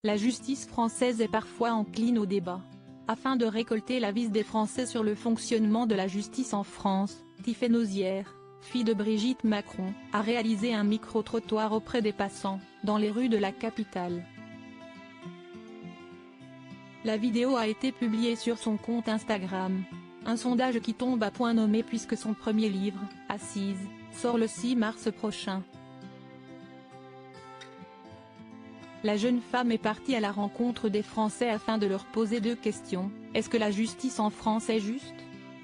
La justice française est parfois encline au débat. Afin de récolter l'avis des Français sur le fonctionnement de la justice en France, Tiffaine Ozière, fille de Brigitte Macron, a réalisé un micro-trottoir auprès des passants, dans les rues de la capitale. La vidéo a été publiée sur son compte Instagram. Un sondage qui tombe à point nommé puisque son premier livre, Assise, sort le 6 mars prochain. La jeune femme est partie à la rencontre des Français afin de leur poser 2 questions. Est-ce que la justice en France est juste?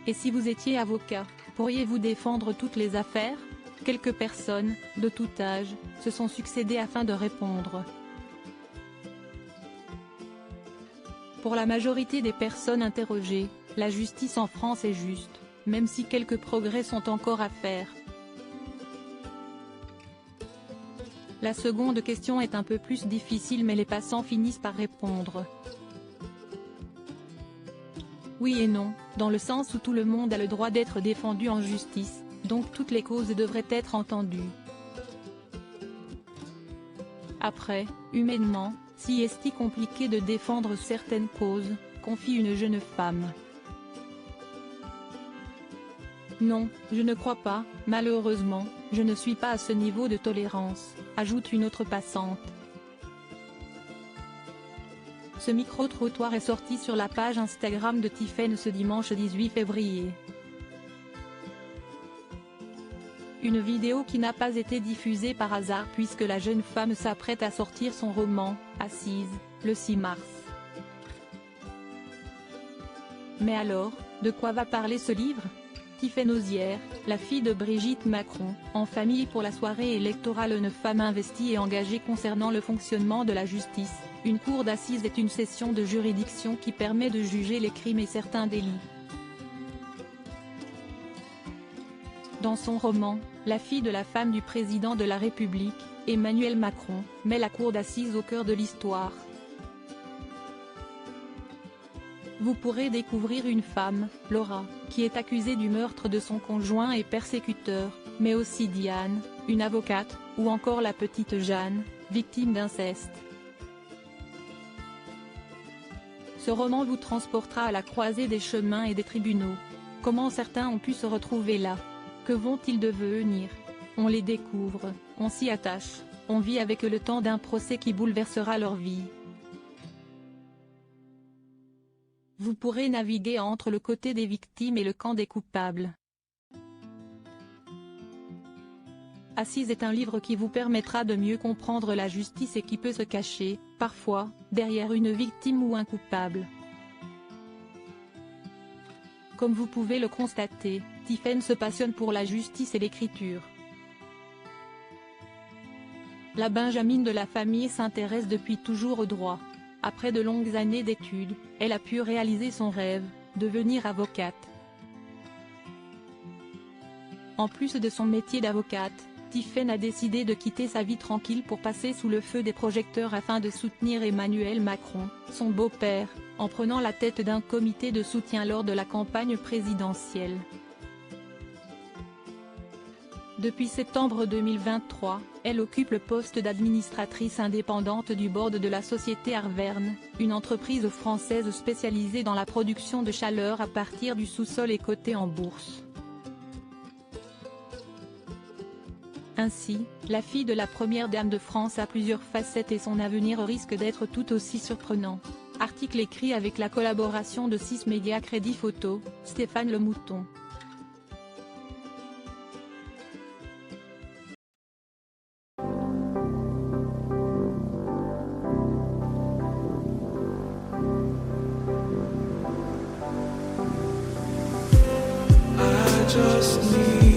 Et si vous étiez avocat, pourriez-vous défendre toutes les affaires? Quelques personnes, de tout âge, se sont succédées afin de répondre. Pour la majorité des personnes interrogées, la justice en France est juste, même si quelques progrès sont encore à faire. La seconde question est un peu plus difficile mais les passants finissent par répondre. Oui et non, dans le sens où tout le monde a le droit d'être défendu en justice, donc toutes les causes devraient être entendues. Après, humainement, si est-il compliqué de défendre certaines causes, confie une jeune femme. Non, je ne crois pas, malheureusement, je ne suis pas à ce niveau de tolérance, ajoute une autre passante. Ce micro-trottoir est sorti sur la page Instagram de Tiffaine ce dimanche 18 février. Une vidéo qui n'a pas été diffusée par hasard puisque la jeune femme s'apprête à sortir son roman, Assise, le 6 mars. Mais alors, de quoi va parler ce livre? Tiffaine Ozière, la fille de Brigitte Macron, en famille pour la soirée électorale. Une femme investie et engagée concernant le fonctionnement de la justice. Une cour d'assises est une session de juridiction qui permet de juger les crimes et certains délits. Dans son roman, la fille de la femme du président de la République, Emmanuel Macron, met la cour d'assises au cœur de l'histoire. Vous pourrez découvrir une femme, Laura, qui est accusée du meurtre de son conjoint et persécuteur, mais aussi Diane, une avocate, ou encore la petite Jeanne, victime d'inceste. Ce roman vous transportera à la croisée des chemins et des tribunaux. Comment certains ont pu se retrouver là? Que vont-ils devenir? On les découvre, on s'y attache, on vit avec eux le temps d'un procès qui bouleversera leur vie. Vous pourrez naviguer entre le côté des victimes et le camp des coupables. Assise est un livre qui vous permettra de mieux comprendre la justice et qui peut se cacher, parfois, derrière une victime ou un coupable. Comme vous pouvez le constater, Tiffaine se passionne pour la justice et l'écriture. La benjamine de la famille s'intéresse depuis toujours au droit. Après de longues années d'études, elle a pu réaliser son rêve, devenir avocate. En plus de son métier d'avocate, Tiffaine a décidé de quitter sa vie tranquille pour passer sous le feu des projecteurs afin de soutenir Emmanuel Macron, son beau-père, en prenant la tête d'un comité de soutien lors de la campagne présidentielle. Depuis septembre 2023, elle occupe le poste d'administratrice indépendante du board de la société Arverne, une entreprise française spécialisée dans la production de chaleur à partir du sous-sol et cotée en bourse. Ainsi, la fille de la première dame de France a plusieurs facettes et son avenir risque d'être tout aussi surprenant. Article écrit avec la collaboration de 6 médias Crédit Photo, Stéphane Lemouton. Just need